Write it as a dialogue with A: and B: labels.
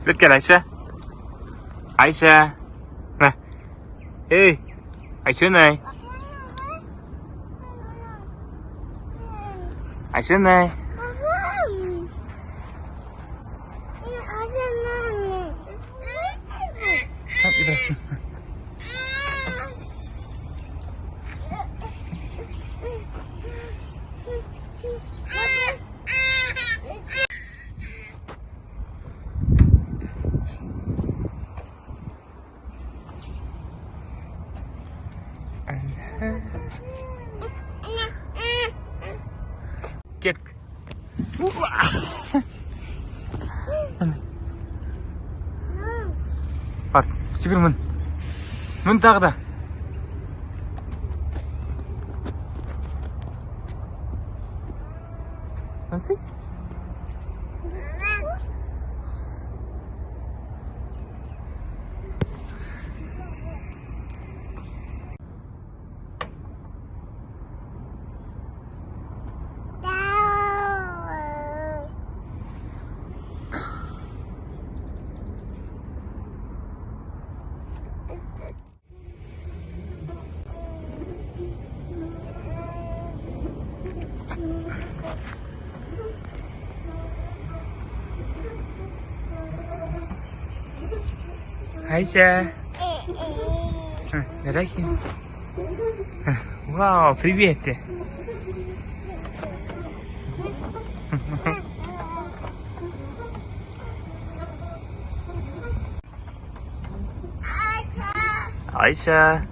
A: Biết gel Ayşe. Ayşe. Này. Ê. Ayşe này. Ayşe này. Hadi gidelim. Gel. Бар, жүгір мін. Мін тағы да. Мінсі? Айся. Рахи. Вау, привет ты. Айся.